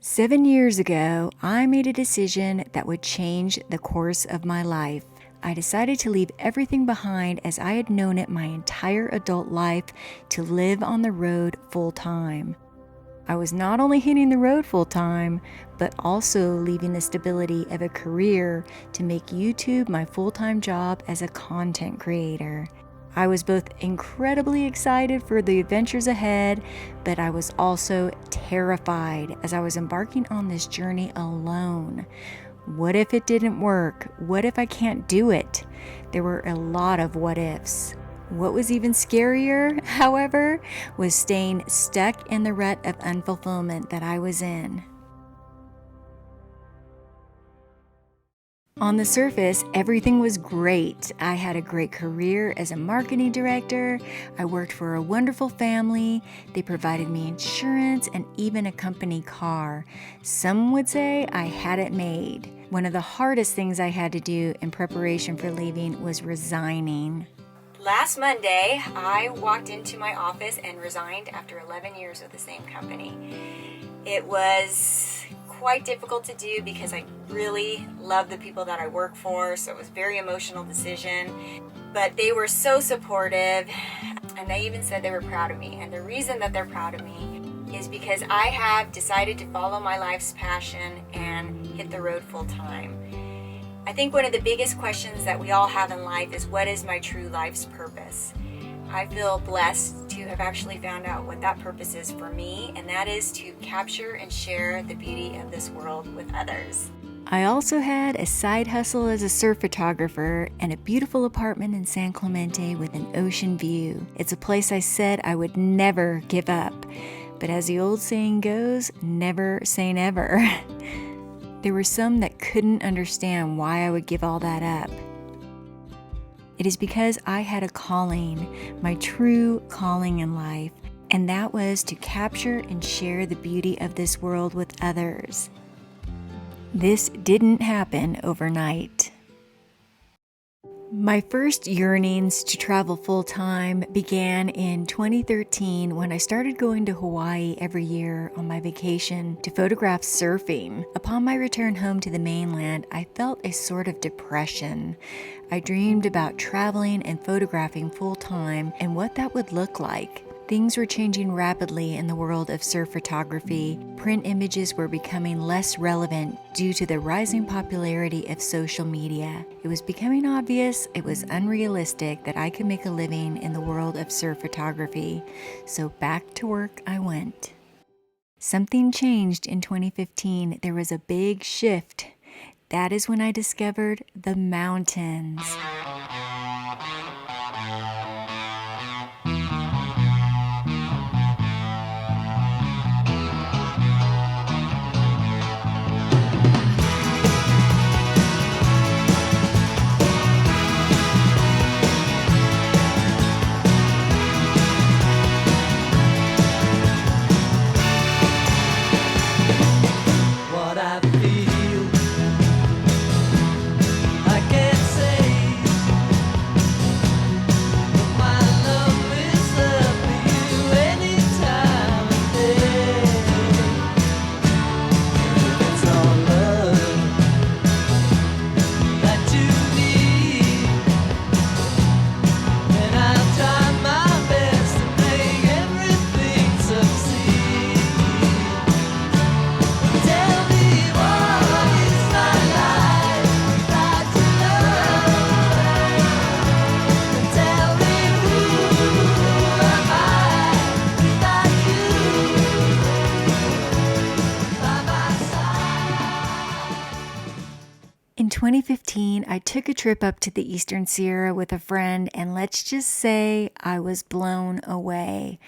7 years ago, I made a decision that would change the course of my life. I decided to leave everything behind as I had known it my entire adult life to live on the road full time. I was not only hitting the road full time, but also leaving the stability of a career to make YouTube my full-time job as a content creator. I was both incredibly excited for the adventures ahead, but I was also terrified as I was embarking on this journey alone. What if it didn't work? What if I can't do it? There were a lot of what ifs. What was even scarier, however, was staying stuck in the rut of unfulfillment that I was in. On the surface, everything was great. I had a great career as a marketing director. I worked for a wonderful family. They provided me insurance and even a company car. Some would say I had it made. One of the hardest things I had to do in preparation for leaving was resigning. Last Monday, I walked into my office and resigned after 11 years with the same company. It was quite difficult to do because I really love the people that I work for, so it was a very emotional decision. But they were so supportive, and they even said they were proud of me. And the reason that they're proud of me is because I have decided to follow my life's passion and hit the road full time. I think one of the biggest questions that we all have in life is, what is my true life's purpose? I feel blessed to have actually found out what that purpose is for me, and that is to capture and share the beauty of this world with others. I also had a side hustle as a surf photographer and a beautiful apartment in San Clemente with an ocean view. It's a place I said I would never give up. But as the old saying goes, never say never. There were some that couldn't understand why I would give all that up. It is because I had a calling, my true calling in life, and that was to capture and share the beauty of this world with others. This didn't happen overnight. My first yearnings to travel full-time began in 2013 when I started going to Hawaii every year on my vacation to photograph surfing. Upon my return home to the mainland, I felt a sort of depression. I dreamed about traveling and photographing full-time and what that would look like. Things were changing rapidly in the world of surf photography. Print images were becoming less relevant due to the rising popularity of social media. It was becoming obvious it was unrealistic that I could make a living in the world of surf photography. So back to work I went. Something changed in 2015. There was a big shift. That is when I discovered the mountains. In 2015, I took a trip up to the Eastern Sierra with a friend, and let's just say I was blown away.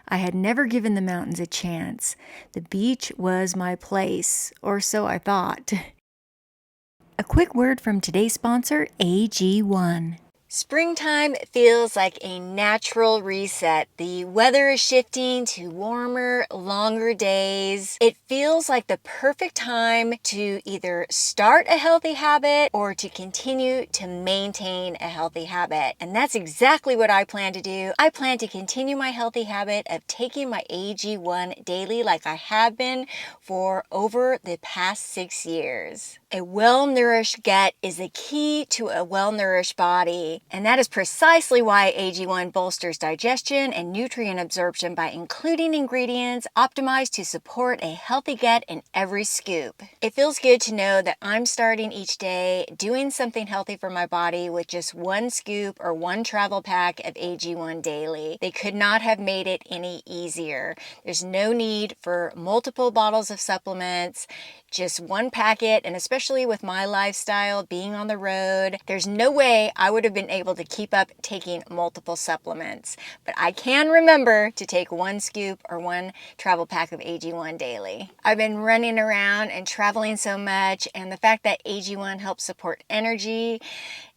I had never given the mountains a chance. The beach was my place, or so I thought. A quick word from today's sponsor, AG1. Springtime feels like a natural reset. The weather is shifting to warmer, longer days. It feels like the perfect time to either start a healthy habit or to continue to maintain a healthy habit. And that's exactly what I plan to do. I plan to continue my healthy habit of taking my AG1 daily like I have been for over the past 6 years. A well-nourished gut is the key to a well-nourished body, and that is precisely why AG1 bolsters digestion and nutrient absorption by including ingredients optimized to support a healthy gut in every scoop. It feels good to know that I'm starting each day doing something healthy for my body with just one scoop or one travel pack of AG1 daily. They could not have made it any easier. There's no need for multiple bottles of supplements, just one packet, and especially with my lifestyle, being on the road, there's no way I would have been able to keep up taking multiple supplements. But I can remember to take one scoop or one travel pack of AG1 daily. I've been running around and traveling so much, and the fact that AG1 helps support energy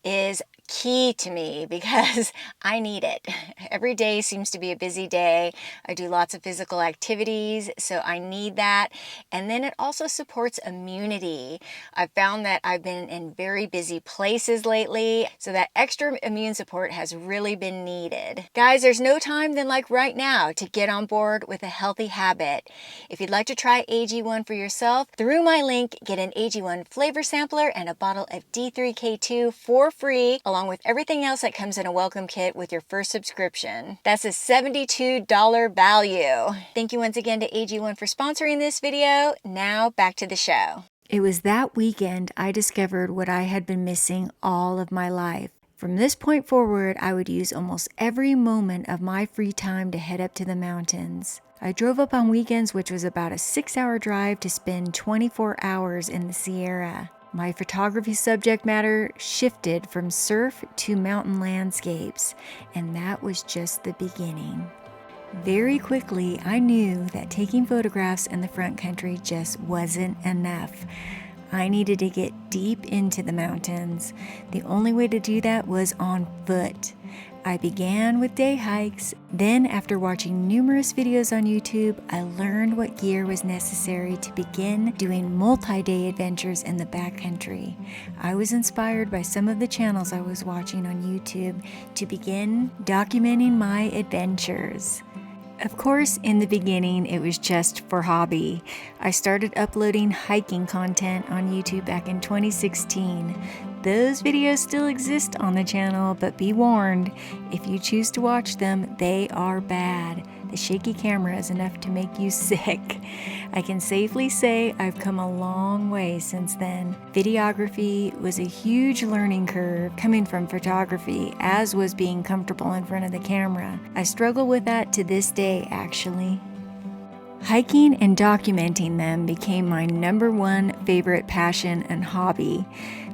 is key to me because I need it. Every day seems to be a busy day. I do lots of physical activities, so I need that. And then it also supports immunity. I've found that I've been in very busy places lately, so that extra immune support has really been needed. Guys, there's no time than like right now to get on board with a healthy habit. If you'd like to try AG1 for yourself, through my link, get an AG1 flavor sampler and a bottle of D3K2 for free, along with everything else that comes in a welcome kit with your first subscription. That's a $72 value. Thank you once again to AG1 for sponsoring this video. Now back to the show. It was that weekend I discovered what I had been missing all of my life. From this point forward, I would use almost every moment of my free time to head up to the mountains. I drove up on weekends, which was about a 6-hour drive to spend 24 hours in the Sierra. My photography subject matter shifted from surf to mountain landscapes, and that was just the beginning. Very quickly, I knew that taking photographs in the front country just wasn't enough. I needed to get deep into the mountains. The only way to do that was on foot. I began with day hikes. Then, after watching numerous videos on YouTube, I learned what gear was necessary to begin doing multi-day adventures in the backcountry. I was inspired by some of the channels I was watching on YouTube to begin documenting my adventures. Of course, in the beginning, it was just for hobby. I started uploading hiking content on YouTube back in 2016. Those videos still exist on the channel, but be warned, if you choose to watch them, they are bad. The shaky camera is enough to make you sick. I can safely say I've come a long way since then. Videography was a huge learning curve coming from photography, as was being comfortable in front of the camera. I struggle with that to this day, actually. Hiking and documenting them became my #1 favorite passion and hobby.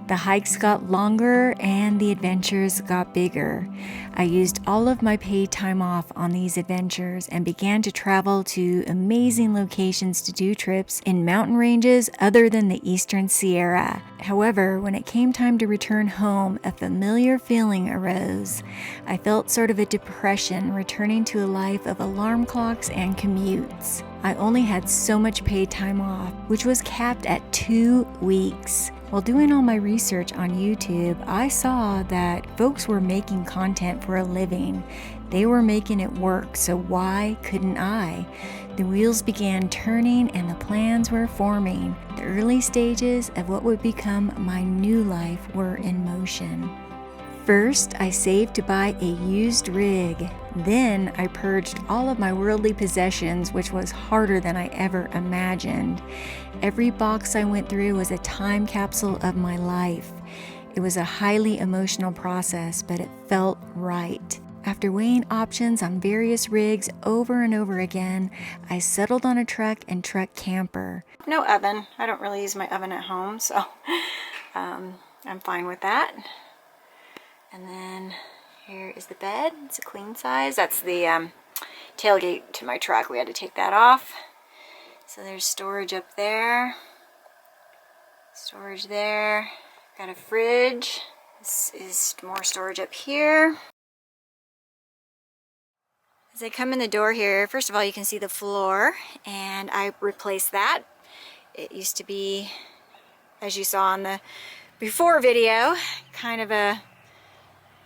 The hikes got longer and the adventures got bigger. I used all of my paid time off on these adventures and began to travel to amazing locations to do trips in mountain ranges other than the Eastern Sierra. However, when it came time to return home, a familiar feeling arose. I felt sort of a depression returning to a life of alarm clocks and commutes. I only had so much paid time off, which was capped at 2 weeks. While doing all my research on YouTube, I saw that folks were making content for a living. They were making it work, so why couldn't I? The wheels began turning and the plans were forming. The early stages of what would become my new life were in motion. First, I saved to buy a used rig. Then I purged all of my worldly possessions, which was harder than I ever imagined. Every box I went through was a time capsule of my life. It was a highly emotional process, but it felt right. After weighing options on various rigs over and over again, I settled on a truck and truck camper. No oven. I don't really use my oven at home, so I'm fine with that. And then here is the bed. It's a queen size. That's the tailgate to my truck. We had to take that off. So there's storage up there. Storage there. Got a fridge. This is more storage up here. As I come in the door here, first of all, you can see the floor, and I replaced that. It used to be, as you saw in the before video, kind of a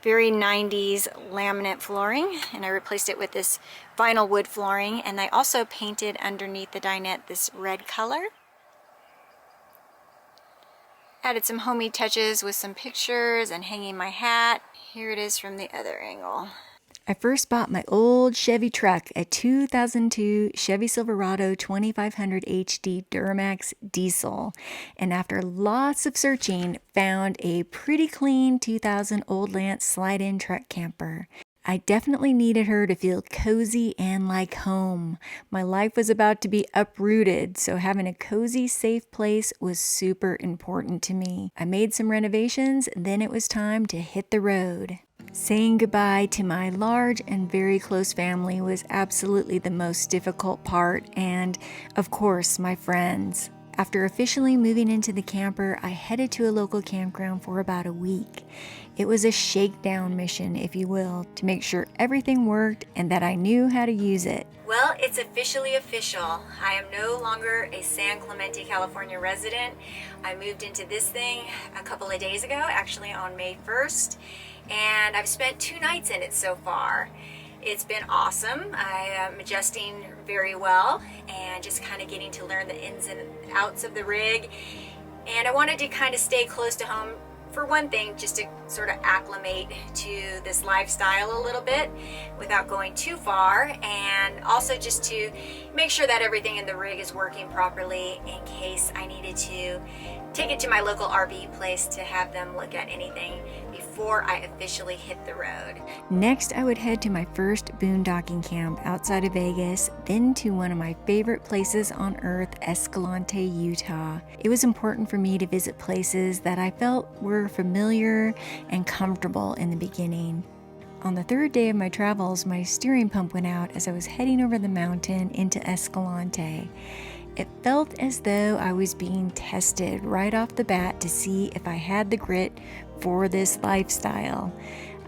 very 90s laminate flooring, and I replaced it with this vinyl wood flooring, and I also painted underneath the dinette this red color. Added some homemade touches with some pictures and hanging my hat. Here it is from the other angle. I first bought my old Chevy truck, a 2002 Chevy Silverado 2500 HD Duramax diesel, and after lots of searching, found a pretty clean 2000 Old Lance slide-in truck camper. I definitely needed her to feel cozy and like home. My life was about to be uprooted, so having a cozy, safe place was super important to me. I made some renovations, then it was time to hit the road. Saying goodbye to my large and very close family was absolutely the most difficult part, and of course, my friends. After officially moving into the camper, I headed to a local campground for about a week. It was a shakedown mission, if you will, to make sure everything worked and that I knew how to use it. Well, it's officially official. I am no longer a San Clemente, California resident. I moved into this thing a couple of days ago, actually on May 1st, and I've spent 2 nights in it so far. It's been awesome. I am adjusting very well and just kind of getting to learn the ins and outs of the rig. And I wanted to kind of stay close to home for one thing, just to sort of acclimate to this lifestyle a little bit without going too far, and also just to make sure that everything in the rig is working properly in case I needed to take it to my local RV place to have them look at anything before I officially hit the road. Next, I would head to my first boondocking camp outside of Vegas, then to one of my favorite places on earth, Escalante, Utah. It was important for me to visit places that I felt were familiar and comfortable in the beginning. On the 3rd day of my travels, my steering pump went out as I was heading over the mountain into Escalante. It felt as though I was being tested right off the bat to see if I had the grit for this lifestyle.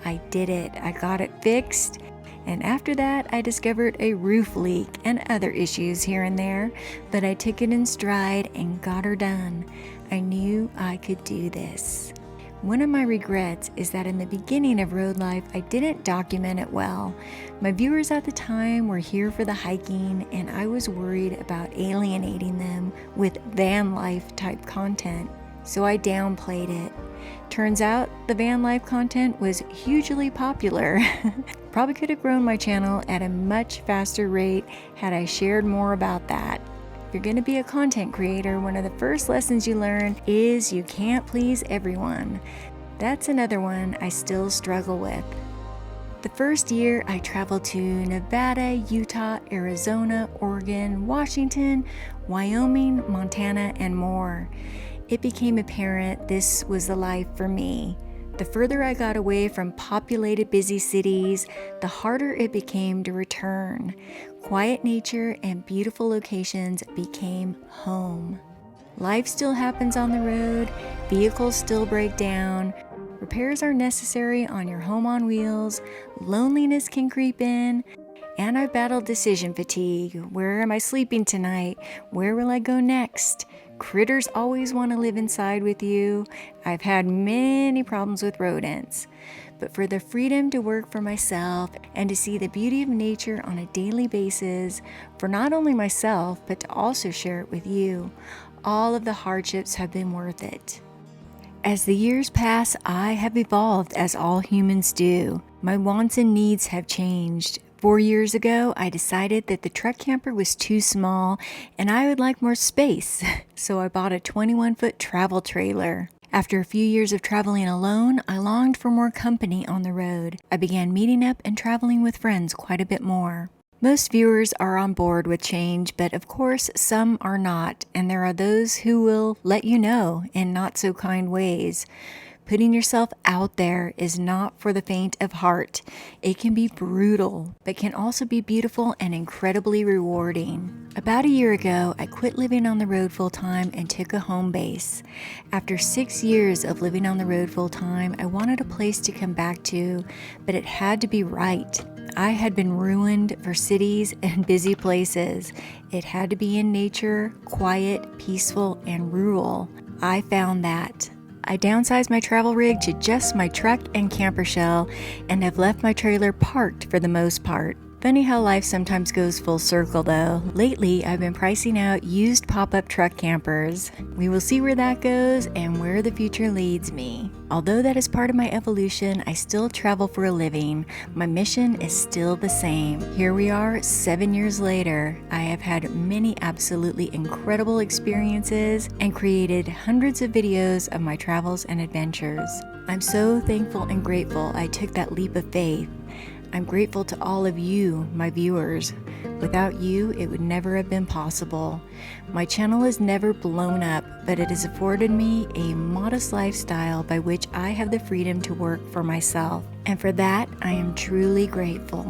I did it. I got it fixed. And after that, I discovered a roof leak and other issues here and there, but I took it in stride and got her done. I knew I could do this. One of my regrets is that in the beginning of road life, I didn't document it well. My viewers at the time were here for the hiking, and I was worried about alienating them with van life type content, so I downplayed it. Turns out the van life content was hugely popular. Probably could have grown my channel at a much faster rate had I shared more about that. If you're going to be a content creator, one of the first lessons you learn is you can't please everyone. That's another one I still struggle with. The first year, I traveled to Nevada, Utah, Arizona, Oregon, Washington, Wyoming, Montana, and more. It became apparent this was the life for me. The further I got away from populated busy cities, the harder it became to return. Quiet nature and beautiful locations became home. Life still happens on the road, vehicles still break down, repairs are necessary on your home on wheels, loneliness can creep in, and I've battled decision fatigue. Where am I sleeping tonight? Where will I go next? Critters always want to live inside with you. I've had many problems with rodents. But for the freedom to work for myself and to see the beauty of nature on a daily basis, for not only myself, but to also share it with you, all of the hardships have been worth it. As the years pass, I have evolved as all humans do. My wants and needs have changed. 4 years ago, I decided that the truck camper was too small and I would like more space, so I bought a 21-foot travel trailer. After a few years of traveling alone, I longed for more company on the road. I began meeting up and traveling with friends quite a bit more. Most viewers are on board with change, but of course some are not, and there are those who will let you know in not so kind ways. Putting yourself out there is not for the faint of heart. It can be brutal, but can also be beautiful and incredibly rewarding. About a year ago, I quit living on the road full time and took a home base. After 6 years of living on the road full time, I wanted a place to come back to, but it had to be right. I had been ruined for cities and busy places. It had to be in nature, quiet, peaceful, and rural. I found that. I downsized my travel rig to just my truck and camper shell and have left my trailer parked for the most part. Funny how life sometimes goes full circle though. Lately, I've been pricing out used pop-up truck campers. We will see where that goes and where the future leads me. Although that is part of my evolution, I still travel for a living. My mission is still the same. Here we are, 7 years later. I have had many absolutely incredible experiences and created hundreds of videos of my travels and adventures. I'm so thankful and grateful I took that leap of faith. I'm grateful to all of you, my viewers. Without you, it would never have been possible. My channel has never blown up, but it has afforded me a modest lifestyle by which I have the freedom to work for myself. And for that, I am truly grateful.